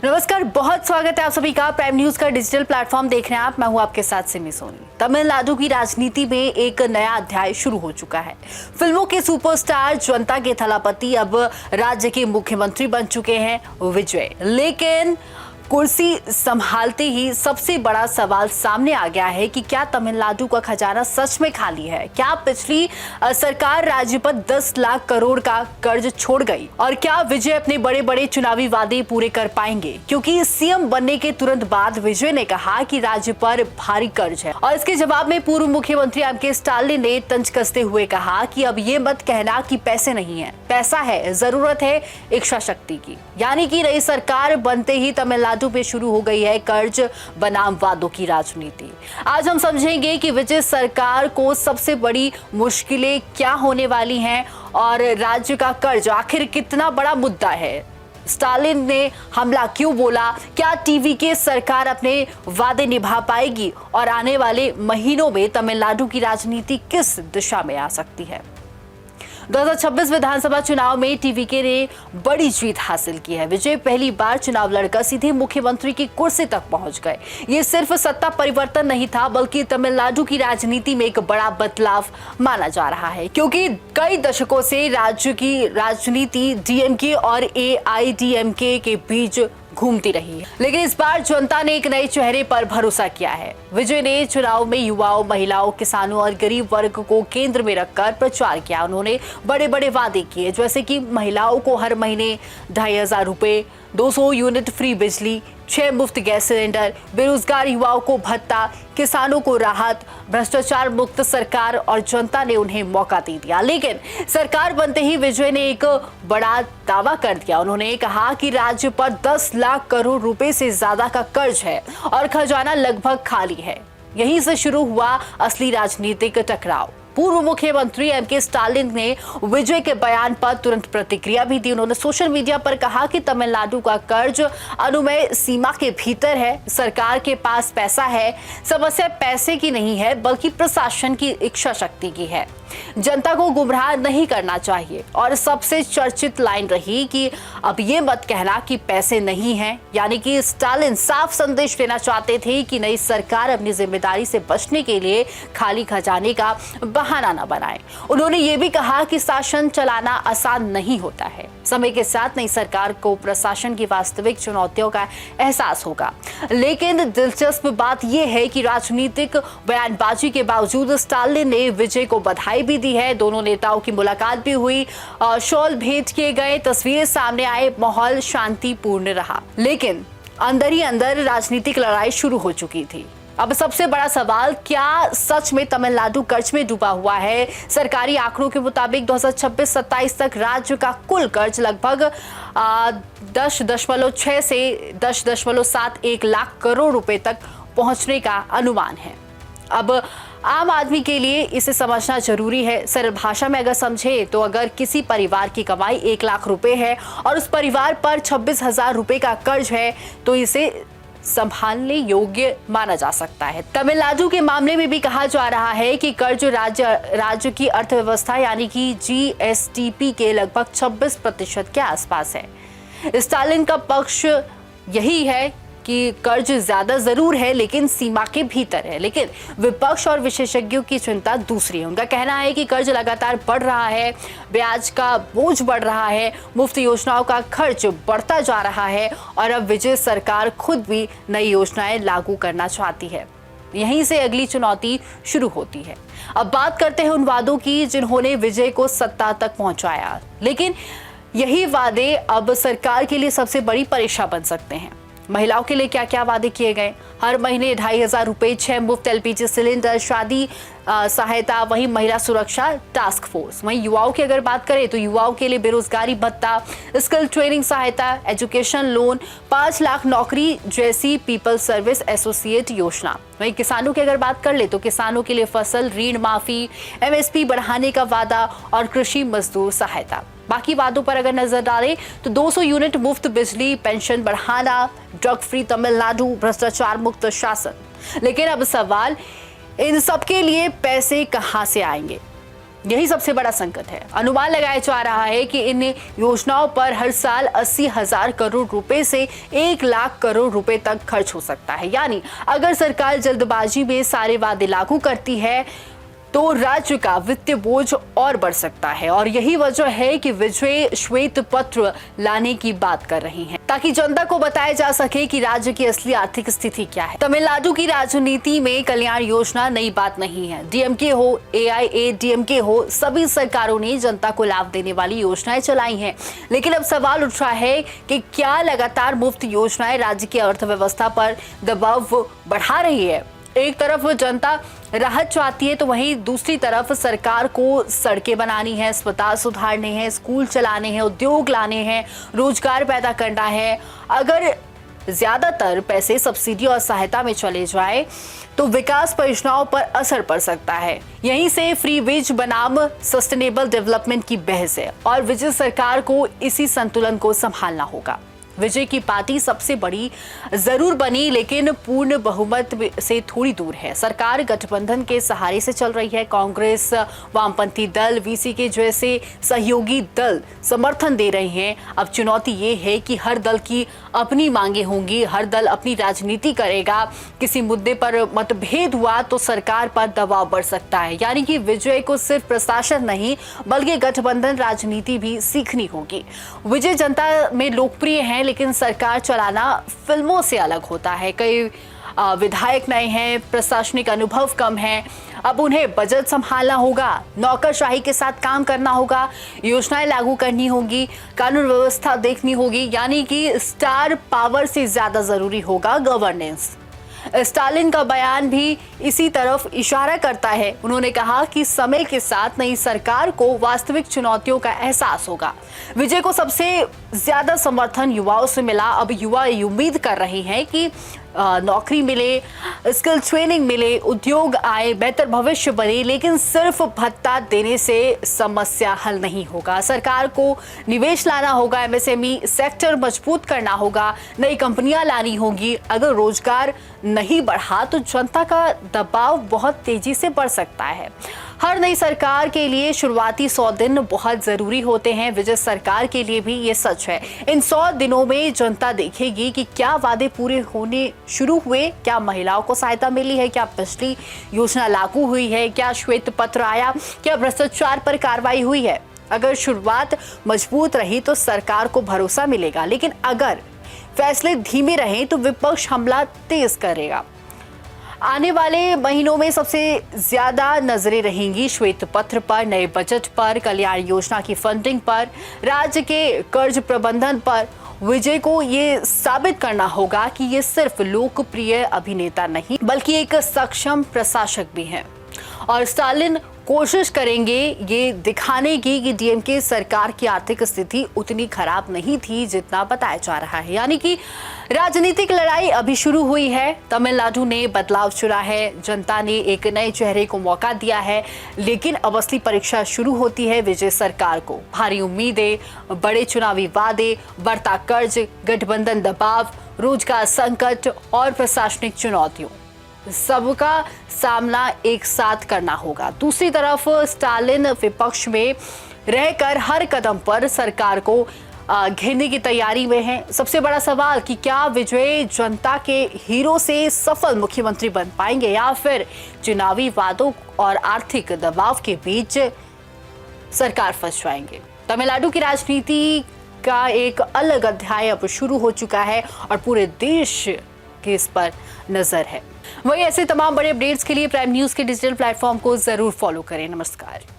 नमस्कार, बहुत स्वागत है आप सभी का प्राइम न्यूज का डिजिटल प्लेटफॉर्म देख रहे हैं आप। मैं हूं आपके साथ सिमी सोनी। तमिलनाडु की राजनीति में एक नया अध्याय शुरू हो चुका है। फिल्मों के सुपरस्टार जनता के थलापति अब राज्य के मुख्यमंत्री बन चुके हैं विजय। लेकिन कुर्सी संभालते ही सबसे बड़ा सवाल सामने आ गया है कि क्या तमिलनाडु का खजाना सच में खाली है? क्या पिछली सरकार राज्य पर 10 लाख करोड़ का कर्ज छोड़ गई? और क्या विजय अपने बड़े बड़े चुनावी वादे पूरे कर पाएंगे? क्योंकि सीएम बनने के तुरंत बाद विजय ने कहा कि राज्य पर भारी कर्ज है, और इसके जवाब में पूर्व मुख्यमंत्री एम.के. स्टालिन ने तंज कसते हुए कहा कि अब ये मत कहना कि पैसे नहीं है, पैसा है, जरूरत है इच्छा शक्ति की। यानी कि नई सरकार बनते ही तमिलनाडु पे शुरू हो गई है कर्ज बनाम वादों की राजनीति। आज हम समझेंगे कि विजय सरकार को सबसे बड़ी मुश्किलें क्या होने वाली हैं और राज्य का कर्ज आखिर कितना बड़ा मुद्दा है। स्टालिन ने हमला क्यों बोला? क्या टीवी के सरकार अपने वादे निभा पाएगी? और आने वाले महीनों में तमिलनाडु की राजनीति किस दिशा में आ सकती है? 2026 विधानसभा चुनाव में टीवीके ने बड़ी जीत हासिल की है। विजय पहली बार चुनाव लड़कर सीधे मुख्यमंत्री की कुर्सी तक पहुंच गए। ये सिर्फ सत्ता परिवर्तन नहीं था, बल्कि तमिलनाडु की राजनीति में एक बड़ा बदलाव माना जा रहा है, क्योंकि कई दशकों से राज्य की राजनीति डीएमके और एआईडीएमके के बीच घूमती रही है। लेकिन इस बार जनता ने एक नए चेहरे पर भरोसा किया है। विजय ने चुनाव में युवाओं, महिलाओं, किसानों और गरीब वर्ग को केंद्र में रखकर प्रचार किया। उन्होंने बड़े बड़े वादे किए, जैसे कि महिलाओं को हर महीने 2500 रुपए, 200 यूनिट फ्री बिजली, 6 मुफ्त गैस सिलेंडर, बेरोजगार युवाओं को भत्ता, किसानों को राहत, भ्रष्टाचार मुक्त सरकार, और जनता ने उन्हें मौका दे दिया। लेकिन सरकार बनते ही विजय ने एक बड़ा दावा कर दिया। उन्होंने कहा कि राज्य पर 10 लाख करोड़ रुपए से ज्यादा का कर्ज है और खजाना लगभग खाली है। यहीं से शुरू हुआ असली राजनीतिक टकराव। पूर्व मुख्यमंत्री एम.के. स्टालिन ने विजय के बयान पर तुरंत प्रतिक्रिया भी दी। उन्होंने सोशल मीडिया पर कहा कि तमिलनाडु का कर्ज अनुमेय सीमा के भीतर है, सरकार के पास पैसा है, समस्या पैसे की नहीं है बल्कि प्रशासन की इच्छा शक्ति की है। जनता को गुमराह नहीं करना चाहिए। और सबसे चर्चित लाइन रही कि अब ये मत कहना कि पैसे नहीं हैं, यानी कि स्टालिन साफ संदेश देना चाहते थे कि नई सरकार अपनी जिम्मेदारी से बचने के लिए खाली खजाने का बहाना न बनाए। उन्होंने ये भी कहा कि शासन चलाना आसान नहीं होता है। समय के साथ नई सरकार को प्रशासन की वास्तविक चुनौतियों का एहसास होगा। लेकिन दिलचस्प बात यह है कि राजनीतिक बयानबाजी के बावजूद स्टालिन ने विजय को बधाई भी दी है। दोनों नेताओं की मुलाकात भी हुई, शॉल भेंट किए गए, तस्वीरें सामने आए, माहौल शांतिपूर्ण रहा। लेकिन अंदर ही अंदर राजनीतिक लड़ाई शुरू हो चुकी थी। अब सबसे बड़ा सवाल, क्या सच में तमिलनाडु कर्ज में डूबा हुआ है? सरकारी आंकड़ों के मुताबिक 2026-27 तक राज्य का कुल कर्ज लगभग 10.6 से 10.71 लाख करोड़ रुपए तक पहुंचने का अनुमान है। अब आम आदमी के लिए इसे समझना जरूरी है। सरल भाषा में अगर समझे तो अगर किसी परिवार की कमाई 1 लाख रुपए है और उस परिवार पर 26,000 रुपए का कर्ज है, तो इसे संभालने योग्य माना जा सकता है। तमिलनाडु के मामले में भी कहा जा रहा है कि कर्ज राज्य की अर्थव्यवस्था यानी कि जीएसडीपी के लगभग 26% के आसपास है। स्टालिन का पक्ष यही है कि कर्ज ज्यादा जरूर है लेकिन सीमा के भीतर है। लेकिन विपक्ष और विशेषज्ञों की चिंता दूसरी है। उनका कहना है कि कर्ज लगातार बढ़ रहा है, ब्याज का बोझ बढ़ रहा है, मुफ्त योजनाओं का खर्च बढ़ता जा रहा है और अब विजय सरकार खुद भी नई योजनाएं लागू करना चाहती है। यहीं से अगली चुनौती शुरू होती है। अब बात करते हैं उन वादों की जिन्होंने विजय को सत्ता तक पहुंचाया। लेकिन यही वादे अब सरकार के लिए सबसे बड़ी परीक्षा बन सकते हैं। महिलाओं के लिए क्या क्या वादे किए गए? हर महीने 2500 रुपए, 6 मुफ्त एलपीजी सिलेंडर, शादी सहायता, वहीं महिला सुरक्षा टास्क फोर्स। वहीं युवाओं की अगर बात करें तो युवाओं के लिए बेरोजगारी भत्ता, स्किल ट्रेनिंग सहायता, एजुकेशन लोन, 5 लाख नौकरी जैसी पीपल सर्विस एसोसिएट योजना। वहीं किसानों की अगर बात कर ले तो किसानों के लिए फसल ऋण माफी, एमएसपी बढ़ाने का वादा और कृषि मजदूर सहायता। बाकी वादों पर अगर नजर डालें तो 200 यूनिट मुफ्त बिजली, पेंशन बढ़ाना, ड्रग फ्री तमिलनाडु, भ्रष्टाचार मुक्त शासन। लेकिन अब सवाल, इन सब के लिए पैसे कहां से आएंगे? यही सबसे बड़ा संकट है। अनुमान लगाया जा रहा है कि इन योजनाओं पर हर साल 80,000 करोड़ रुपए से 1 लाख करोड़ रुपए तक खर्च हो सकता है। यानी अगर सरकार जल्दबाजी में सारे वादे लागू करती है तो राज्य का वित्तीय बोझ और बढ़ सकता है। और यही वजह है कि विजय श्वेत पत्र लाने की बात कर रही हैं, ताकि जनता को बताया जा सके कि राज्य की असली आर्थिक स्थिति क्या है। तमिलनाडु की राजनीति में कल्याण योजना नई बात नहीं है। डीएमके हो, एआईएडीएमके हो, सभी सरकारों ने जनता को लाभ देने वाली योजनाएं चलाई हैं। लेकिन अब सवाल उठ रहा है कि क्या लगातार मुफ्त योजनाएं राज्य की अर्थव्यवस्था पर दबाव बढ़ा रही है। एक तरफ जनता राहत चाहती है तो वहीं दूसरी तरफ सरकार को सड़कें बनानी है, अस्पताल सुधारने हैं, स्कूल चलाने हैं, उद्योग लाने हैं, रोजगार पैदा करना है। अगर ज्यादातर पैसे सब्सिडी और सहायता में चले जाए तो विकास परियोजनाओं पर असर पड़ सकता है। यहीं से फ्री विज बनाम सस्टेनेबल डेवलपमेंट की बहस है और विजय सरकार को इसी संतुलन को संभालना होगा। विजय की पार्टी सबसे बड़ी जरूर बनी, लेकिन पूर्ण बहुमत से थोड़ी दूर है। सरकार गठबंधन के सहारे से चल रही है। कांग्रेस, वामपंथी दल, वीसी के जैसे सहयोगी दल समर्थन दे रहे हैं। अब चुनौती ये है कि हर दल की अपनी मांगे होंगी, हर दल अपनी राजनीति करेगा। किसी मुद्दे पर मतभेद हुआ तो सरकार पर दबाव बढ़ सकता है। यानी कि विजय को सिर्फ प्रशासन नहीं बल्कि गठबंधन राजनीति भी सीखनी होगी। विजय जनता में लोकप्रिय है, लेकिन सरकार चलाना फिल्मों से अलग होता है। कई विधायक नए हैं, प्रशासनिक अनुभव कम है। अब उन्हें बजट संभालना होगा, नौकरशाही के साथ काम करना होगा, योजनाएं लागू करनी होगी, कानून व्यवस्था देखनी होगी। यानी कि स्टार पावर से ज्यादा जरूरी होगा गवर्नेंस। स्टालिन का बयान भी इसी तरफ इशारा करता है। उन्होंने कहा कि समय के साथ नई सरकार को वास्तविक चुनौतियों का एहसास होगा। विजय को सबसे ज्यादा समर्थन युवाओं से मिला। अब युवा उम्मीद कर रहे हैं कि नौकरी मिले, स्किल ट्रेनिंग मिले, उद्योग आए, बेहतर भविष्य बने। लेकिन सिर्फ भत्ता देने से समस्या हल नहीं होगा। सरकार को निवेश लाना होगा, एमएसएमई सेक्टर मजबूत करना होगा, नई कंपनियां लानी होगी। अगर रोजगार नहीं बढ़ा तो जनता का दबाव बहुत तेजी से बढ़ सकता है। हर नई सरकार के लिए शुरुआती 100 दिन बहुत जरूरी होते हैं। विजय सरकार के लिए भी ये सच है। इन 100 दिनों में जनता देखेगी कि क्या वादे पूरे होने शुरू हुए, क्या महिलाओं को सहायता मिली है, क्या पिछली योजना लागू हुई है, क्या श्वेत पत्र आया, क्या भ्रष्टाचार पर कार्रवाई हुई है। अगर शुरुआत मजबूत रही तो सरकार को भरोसा मिलेगा, लेकिन अगर फैसले धीमे रहे तो विपक्ष हमला तेज करेगा। आने वाले महीनों में सबसे ज्यादा नजरें रहेंगी श्वेत पत्र पर, नए बजट पर, कल्याण योजना की फंडिंग पर, राज्य के कर्ज प्रबंधन पर। विजय को ये साबित करना होगा कि ये सिर्फ लोकप्रिय अभिनेता नहीं बल्कि एक सक्षम प्रशासक भी हैं। और स्टालिन कोशिश करेंगे ये दिखाने की कि डीएमके सरकार की आर्थिक स्थिति उतनी खराब नहीं थी जितना बताया जा रहा है। यानी कि राजनीतिक लड़ाई अभी शुरू हुई है। तमिलनाडु ने बदलाव चुना है, जनता ने एक नए चेहरे को मौका दिया है। लेकिन अब असली परीक्षा शुरू होती है विजय सरकार को। भारी उम्मीदें, बड़े चुनावी वादे, बढ़ता कर्ज, गठबंधन दबाव, रोजगार संकट और प्रशासनिक चुनौतियों, सबका सामना एक साथ करना होगा। दूसरी तरफ स्टालिन विपक्ष में रहकर हर कदम पर सरकार को घेरने की तैयारी में है। सबसे बड़ा सवाल कि क्या विजय जनता के हीरो से सफल मुख्यमंत्री बन पाएंगे या फिर चुनावी वादों और आर्थिक दबाव के बीच सरकार फंस जाएंगे। तमिलनाडु की राजनीति का एक अलग अध्याय अब शुरू हो चुका है और पूरे देश की इस पर नजर है। वही ऐसे तमाम बड़े अपडेट्स के लिए प्राइम न्यूज के डिजिटल प्लेटफॉर्म को जरूर फॉलो करें। नमस्कार।